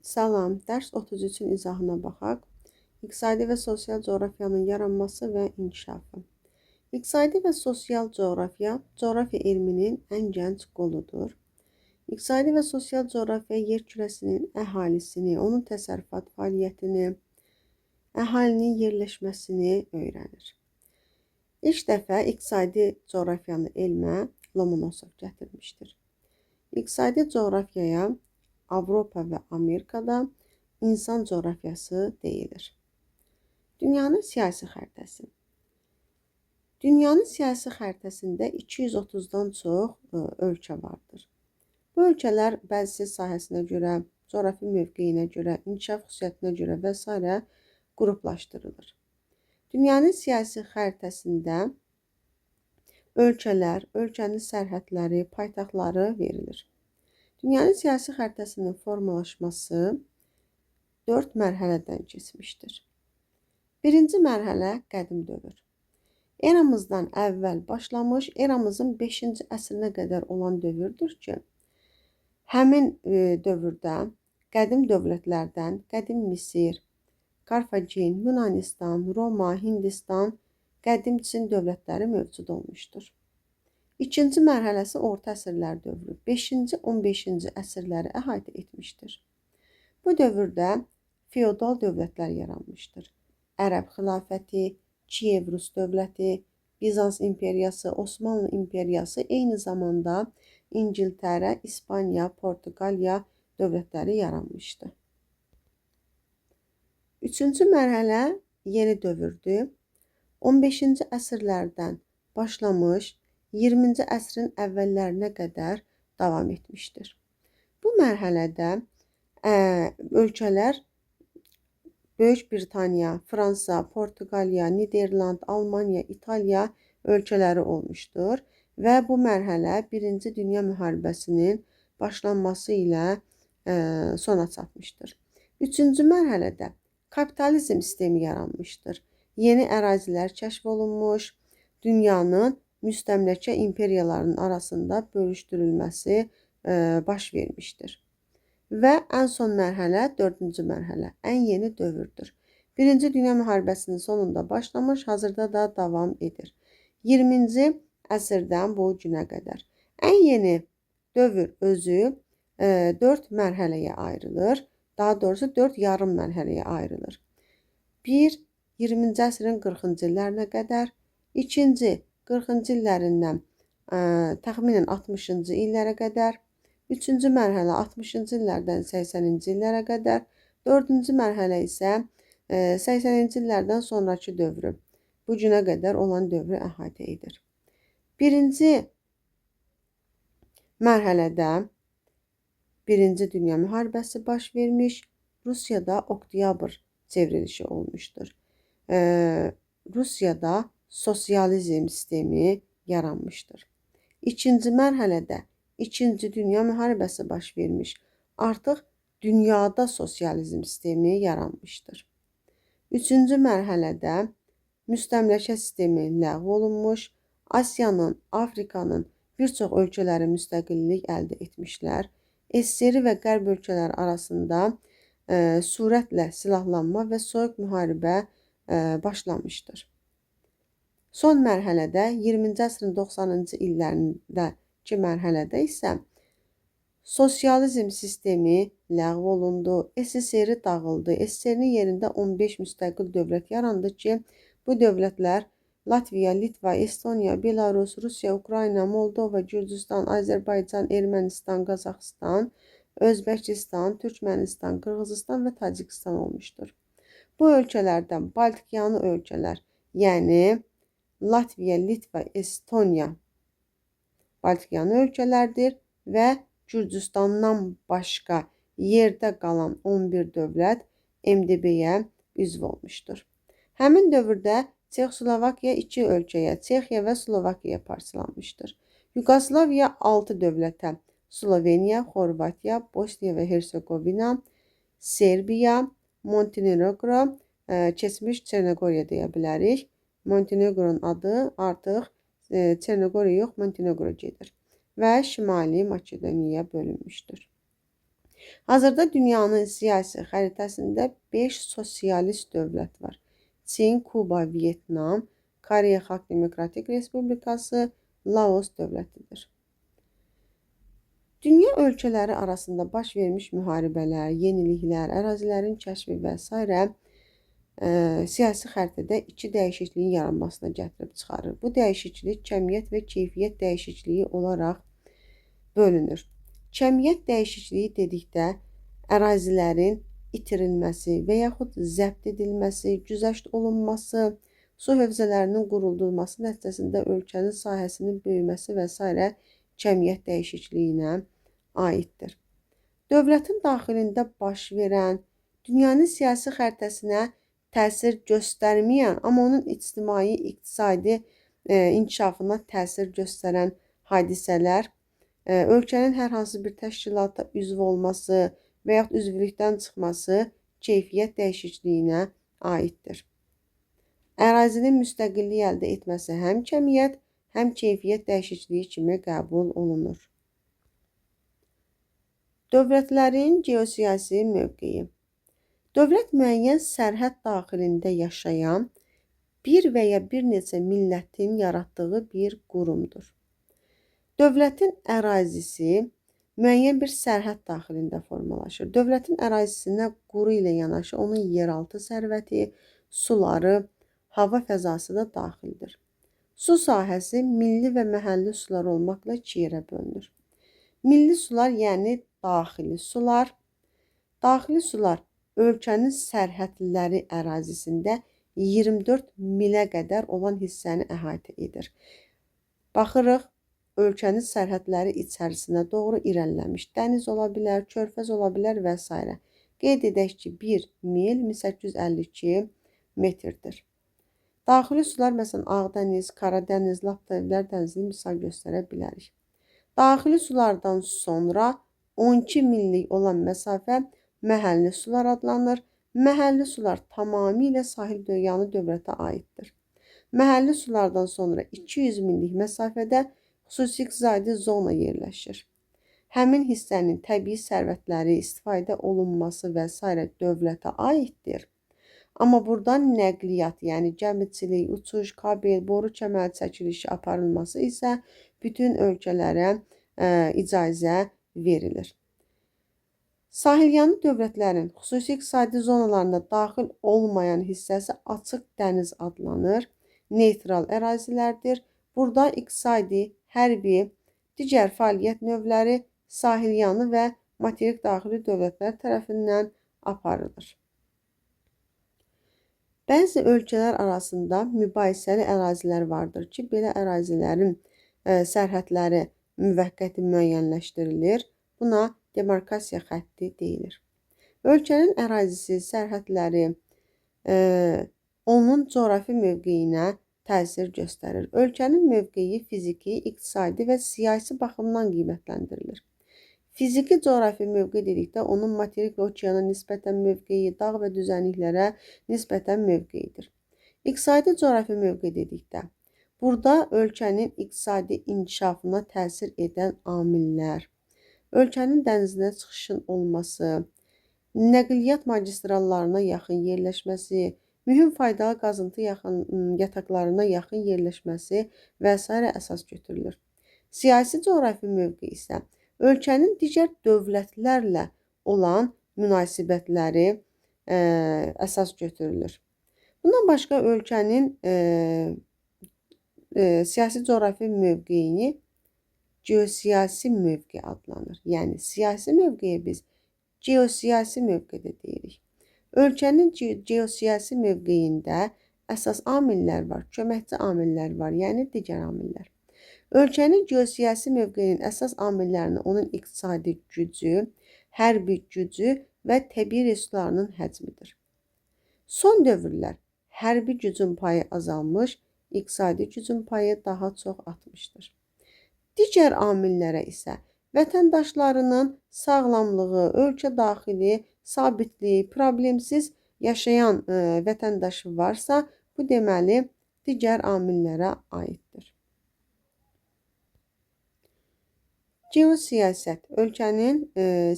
Salam, dərs 33-ün izahına baxaq. İqtisadi və sosial coğrafiyanın yaranması və inkişafı. İqtisadi və sosial coğrafiya, coğrafiya elminin ən gənc qoludur. İqtisadi və sosial coğrafiya yer kürəsinin əhalisini, onun təsərrüfat fəaliyyətini, əhalinin yerləşməsini öyrənir. İlk dəfə iqtisadi coğrafiyanı elmə Lomonosov gətirmişdir. İqtisadi coğrafiyaya Avropa və Amerikada insan coğrafiyası deyilir. Dünyanın siyasi xəritəsi. Dünyanın siyasi xəritəsində 230-dan çox ölkə vardır. Bu ölkələr bəzi sahəsinə görə, coğrafi mövqeyinə görə, inkişaf xüsusiyyətinə görə və s. qruplaşdırılır. Dünyanın siyasi xəritəsində ölkələr, ölkənin sərhədləri, paytaxtları verilir. Dünyanın siyasi xəritəsinin formalaşması 4 mərhələdən keçmişdir. Birinci mərhələ qədim dövr. Eramızdan əvvəl başlamış, eramızın 5-ci əsrinə qədər olan dövrdür ki, həmin dövrdə qədim dövlətlərdən qədim Misir, Karfagen, Yunanistan, Roma, Hindistan, qədim Çin dövlətləri mövcud olmuşdur. İkinci mərhələsi orta əsrlər dövrü 5-ci, 15-ci əsrləri əhatə etmişdir. Bu dövrdə feodal dövlətlər yaranmışdır. Ərəb xilafəti, Kiyev Rus dövləti, Bizans imperiyası, Osmanlı imperiyası, eyni zamanda İngiltərə, İspaniya, Portuqaliya dövlətləri yaranmışdı. Üçüncü mərhələ yeni dövrdür. 15-ci əsrlərdən başlamış, 20-ci əsrin əvvəllərinə qədər davam etmişdir. Bu mərhələdə ölkələr Böyük Britaniya, Fransa, Portuqaliya, Niderland, Almaniya, İtaliya ölkələri olmuşdur və bu mərhələ 1-ci Dünya müharibəsinin başlanması ilə sona çatmışdır. Üçüncü mərhələdə kapitalizm sistemi yaranmışdır. Yeni ərazilər kəşf olunmuş, dünyanın müstəmləkə imperiyalarının arasında bölüşdürülməsi baş vermişdir. Və ən son mərhələ 4-cü mərhələ, ən yeni dövrdür. 1-ci Dünya müharibəsinin sonunda başlamış, hazırda da davam edir. 20-ci əsrdən bu günə qədər. Ən yeni dövr özü 4 mərhələyə ayrılır, daha doğrusu 4 yarım mərhələyə ayrılır. 1. 20-ci əsrin 40-cı illərinə qədər, 2. 40-cı illərindən təxminən 60-cı illərə qədər, 3-cü mərhələ 60-cı illərdən 80-ci illərə qədər, 4-cü mərhələ isə 80-ci illərdən sonraki dövrü, bu günə qədər olan dövrü əhatə edir. Birinci mərhələdə 1-ci Dünya müharibəsi baş vermiş, Rusiyada oktyabr çevrilişi olmuşdur. Rusiyada sosializm sistemi yaranmışdır. İkinci mərhələdə 2-ci Dünya müharibəsi baş vermiş. Artıq dünyada sosializm sistemi yaranmışdır. 3-cü mərhələdə müstəmləkə sistemi ləğv olunmuş. Asiyanın, Afrikanın bir çox ölkələri müstəqillik əldə etmişlər. SSR və Qərb ölkələri arasında sürətlə silahlanma və soyuq müharibə başlamışdır. Son mərhələdə 20-ci əsrin 90-cı illərindəki mərhələdə isə sosializm sistemi ləğv olundu, SSR dağıldı. SSR-nin yerində 15 müstəqil dövlət yarandı ki, bu dövlətlər Latviya, Litva, Estoniya, Belarus, Rusiya, Ukrayna, Moldova, Gürcüstan, Azərbaycan, Ermənistan, Qazaxıstan, Özbəkistan, Türkmənistan, Qırğızistan və Tacikistan olmuşdur. Bu ölkələrdən Baltikyanı ölkələr, yəni Latviya, Litva, Estoniya Baltikyanı ölkələrdir və Gürcüstandan başqa yerdə qalan 11 dövlət MDB-yə üzv olmuşdur. Həmin dövrdə Çexoslovakiya 2 ölkəyə, Çexiya və Slovakiyaya parçalanmışdır. Yugoslaviya 6 dövlətə, Sloveniya, Xorvatiya, Bosniya və Hersegovina, Serbiya, Montenegro, keçmiş Çernogoriya deyə bilərik. Montenegronun adı artıq Çernogoriya yox, Montenegro gedir və Şimali Makedoniyaya bölünmüşdür. Hazırda dünyanın siyasi xəritəsində 5 sosialist dövlət var. Çin, Kuba, Vyetnam, Koreya Xalq Demokratik Respublikası, Laos dövlətidir. Dünya ölkələri arasında baş vermiş müharibələr, yeniliklər, ərazilərin kəşfi və s. Siyasi xəritədə iki dəyişikliyin yaranmasına gətirib çıxarır. Bu dəyişiklik kəmiyyət və keyfiyyət dəyişikliyi olaraq bölünür. Kəmiyyət dəyişikliyi dedikdə ərazilərin itirilməsi və yaxud zəbt edilməsi, güzəşt olunması, su hövzələrinin quruldurulması nəticəsində ölkənin sahəsinin böyüməsi və s. kəmiyyət dəyişikliyinə aiddir. Dövlətin daxilində baş verən, dünyanın siyasi xəritəsinə təsir göstərməyən, amma onun ictimai, iqtisadi inkişafına təsir göstərən hadisələr, ölkənin hər hansı bir təşkilata üzv olması və yaxud üzvlükdən çıxması keyfiyyət dəyişikliyinə aiddir. Ərazinin müstəqillik əldə etməsi həm kəmiyyət, həm keyfiyyət dəyişikliyi kimi qəbul olunur. Dövlətlərin geosiyasi mövqeyi. Dövlət müəyyən sərhəd daxilində yaşayan bir və ya bir neçə millətin yaratdığı bir qurumdur. Dövlətin ərazisi müəyyən bir sərhəd daxilində formalaşır. Dövlətin ərazisinə quru ilə yanaşı onun yeraltı sərvəti, suları, hava fəzası da daxildir. Su sahəsi milli və məhəlli sular olmaqla iki yerə bölünür. Milli sular, yəni daxili sular. Daxili sular ölkənin sərhədləri ərazisində 24 milə qədər olan hissəni əhatə edir. Baxırıq, ölkənin sərhədləri içərisinə doğru irəliləmiş. Dəniz ola bilər, körfəz ola bilər və s. Qeyd edək ki, 1 mil 1852 metrdir. Daxili sular, məsələn, Ağdəniz, Qaradəniz, Laptevlər dənizini misal göstərə bilərik. Daxili sulardan sonra 12 millik olan məsafə məhəlli sular adlanır. Məhəlli sular tamamilə sahil yanı dövlətə aiddir. Məhəlli sulardan sonra 200 millik məsafədə xüsusi iqtisadi zona yerləşir. Həmin hissənin təbii sərvətləri istifadə olunması və s. dövlətə aiddir. Amma buradan nəqliyyat, yəni gəmiçilik, uçuş, kabel, boru kəməri çəkilişi aparılması isə bütün ölkələrə icazə verilir. Sahilyanı dövlətlərin xüsusi iqtisadi zonalarına daxil olmayan hissəsi açıq dəniz adlanır. Neytral ərazilərdir. Burada iqtisadi, hərbi, digər fəaliyyət növləri sahilyanı və materik daxili dövlətlər tərəfindən aparılır. Bəzi ölkələr arasında mübahisəli ərazilər vardır ki, belə ərazilərin sərhədləri müvəqqəti müəyyənləşdirilir. Buna demarkasiya xətti deyilir. Ölkənin ərazisi, sərhədləri onun coğrafi mövqeyinə təsir göstərir. Ölkənin mövqeyi fiziki, iqtisadi və siyasi baxımdan qiymətləndirilir. Fiziki coğrafi mövqe dedikdə onun materik və okeana nisbətən mövqeyi, dağ və düzənliklərə nisbətən mövqeyidir. İqtisadi coğrafi mövqe dedikdə burada ölkənin iqtisadi inkişafına təsir edən amillər, ölkənin dənizinə çıxışın olması, nəqliyyat magistrallarına yaxın yerləşməsi, mühüm faydalı qazıntı yataqlarına yaxın yerləşməsi və s. əsas götürülür. Siyasi coğrafi mövqe isə ölkənin digər dövlətlərlə olan münasibətləri əsas götürülür. Bundan başqa ölkənin siyasi coğrafi mövqeyini geosiyasi mövqe adlanır. Yəni, siyasi mövqeyə biz geosiyasi mövqe də deyirik. Ölkənin geosiyasi mövqeyində əsas amillər var, köməkçi amillər var, yəni digər amillər. Ölkənin geosiyasi mövqeyinin əsas amillərini onun iqtisadi gücü, hərbi gücü və təbii resurslarının həcmidir. Son dövrlər hərbi gücün payı azalmış, iqtisadi gücün payı daha çox artmışdır. Digər amillərə isə vətəndaşlarının sağlamlığı, ölkə daxili sabitlik, problemsiz yaşayan vətəndaşı varsa, bu deməli digər amillərə aiddir. Geosiyasət ölkənin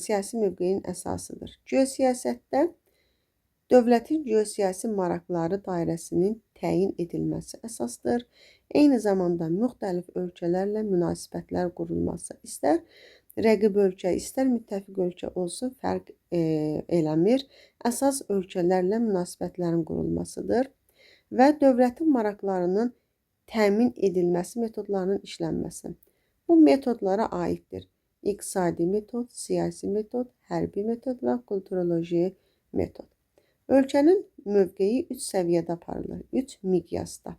siyasi mövqeyinin əsasıdır. Geosiyasətdə dövlətin geosiyasi maraqları dairəsinin təyin edilməsi əsasdır. Eyni zamanda müxtəlif ölkələrlə münasibətlər qurulması, istər rəqib ölkə, istər müttəfiq ölkə olsun, fərq eləmir. Əsas ölkələrlə münasibətlərin qurulmasıdır və dövlətin maraqlarının təmin edilməsi metodlarının işlənməsi. Bu metodlara aiddir. İqtisadi metod, siyasi metod, hərbi metod və kulturoloji metod. Ölkənin mövqeyi 3 səviyyədə aparılır, 3 miqyasda.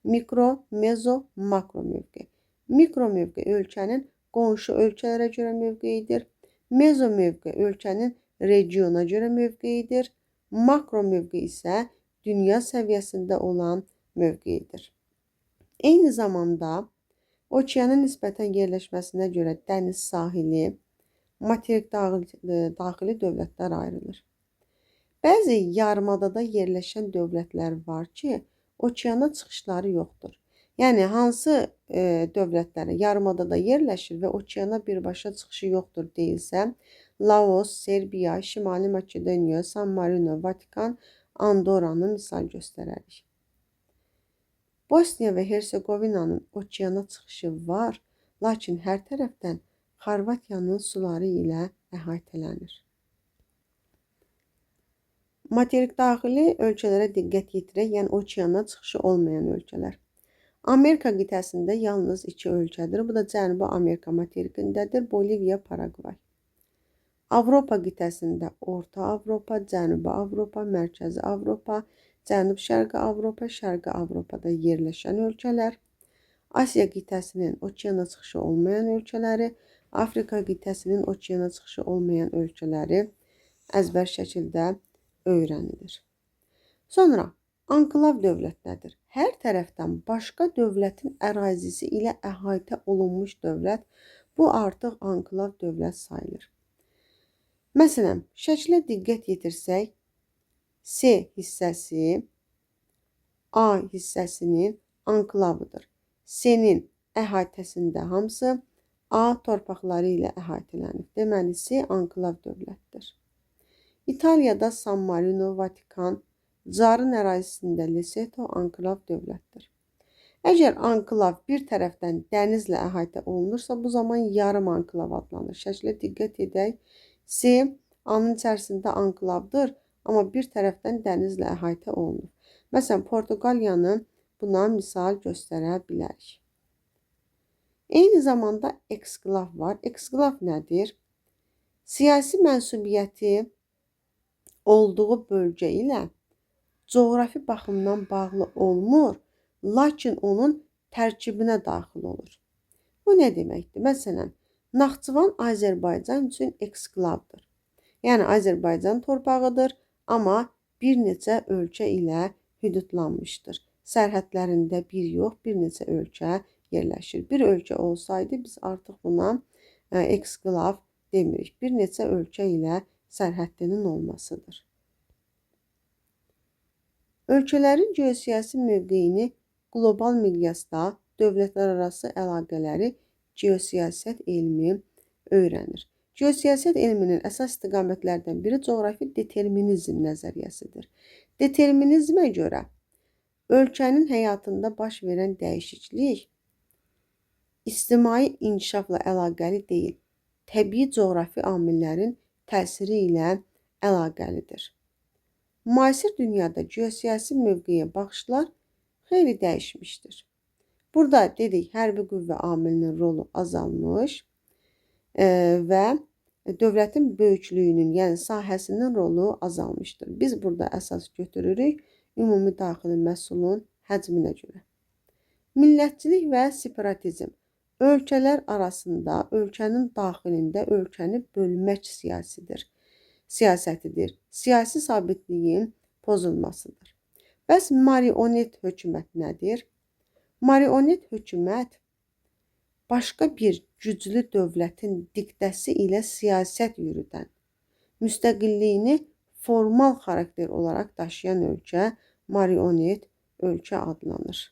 Mikro, mezo, makro mövqe. Mikro mövqe ölkənin qonşu ölkələrə görə mövqeyidir. Mezo mövqe ölkənin regiona görə mövqeyidir. Makro mövqe isə dünya səviyyəsində olan mövqeyidir. Eyni zamanda okeanın nisbətən yerləşməsinə görə dəniz sahili, materik daxili dövlətlər ayrılır. Bəzi yarımadada yerləşən dövlətlər var ki, okeana çıxışları yoxdur. Yəni, hansı dövlətlərə yarımadada yerləşir və okeana birbaşa çıxışı yoxdur deyilsə, Laos, Serbiya, Şimali Makedoniya, San Marino, Vatikan, Andorranı misal göstərərik. Bosniya və Hersegovinanın okeana çıxışı var, lakin hər tərəfdən Xorvatiyanın suları ilə əhatələnir. Materik daxili ölkələrə diqqət yetirək, yəni okeana çıxışı olmayan ölkələr. Amerika qitəsində yalnız 2 ölkədir. Bu da Cənubi Amerika materikindədir, Boliviya, Paragvay. Avropa qitəsində Orta Avropa, Cənubi Avropa, Mərkəzi Avropa, Cənub-Şərqi Avropa, Şərqi Avropada yerləşən ölkələr, Asiya qitəsinin okeana çıxışı olmayan ölkələri, Afrika qitəsinin okeana çıxışı olmayan ölkələri əzbər şəkildə öyrənilir. Sonra, anklav dövlətlərdir. Hər tərəfdən başqa dövlətin ərazisi ilə əhatə olunmuş dövlət, bu artıq anklav dövlət sayılır. Məsələn, şəklə diqqət yetirsək, C hissəsi A hissəsinin anklavıdır. C-nin əhatəsində hamısı A torpaqları ilə əhatələnir. Deməli, C anklav dövlətdir. İtaliyada San Marino, Vatikan, Carın ərazisində Leseto anklav dövlətdir. Əgər anklav bir tərəfdən dənizlə əhatə olunursa, bu zaman yarım anklav adlanır. Şəklə diqqət edək. C A-nın içərisində anklavdır, amma bir tərəfdən dənizlə əhatə olunur. Məsələn, Portuqaliyanı buna misal göstərə bilərik. Eyni zamanda eksklav var. Eksklav nədir? Siyasi mənsubiyyəti olduğu bölgə ilə coğrafi baxımdan bağlı olmur, lakin onun tərkibinə daxil olur. Bu nə deməkdir? Məsələn, Naxçıvan Azərbaycan üçün eksklavdır. Yəni, Azərbaycan torpağıdır, amma bir neçə ölkə ilə hüdudlanmışdır. Sərhədlərində bir yox, bir neçə ölkə yerləşir. Bir ölkə olsaydı, biz artıq buna eksklav demirik. Bir neçə ölkə ilə sərhəddinin olmasıdır. Ölkələrin geosiyasi mövqeyini qlobal miqyasda dövlətlərarası əlaqələri geosiyasət elmi öyrənir. Geosiyasət elminin əsas istiqamətlərdən biri coğrafi determinizm nəzəriyyəsidir. Determinizmə görə ölkənin həyatında baş verən dəyişiklik ictimai inkişafla əlaqəli deyil, təbii coğrafi amillərin təsiri ilə əlaqəlidir. Müasir dünyada geosiyasi mövqeyə baxışlar xeyli dəyişmişdir. Burada dedik, hərbi qüvvə amilinin rolu azalmış və dövlətin böyüklüyünün, yəni sahəsinin rolu azalmışdır. Biz burada əsas götürürük ümumi daxili məhsulun həcminə görə. Millətçilik və separatizm ölkələr arasında, ölkənin daxilində ölkəni bölmək siyasətidir. Siyasi sabitliyin pozulmasıdır. Bəs marionet hökumət nədir? Marionet hökumət başqa bir güclü dövlətin diktəsi ilə siyasət yürüdən, müstəqilliyini formal xarakter olaraq daşıyan ölkə marionet ölkə adlanır.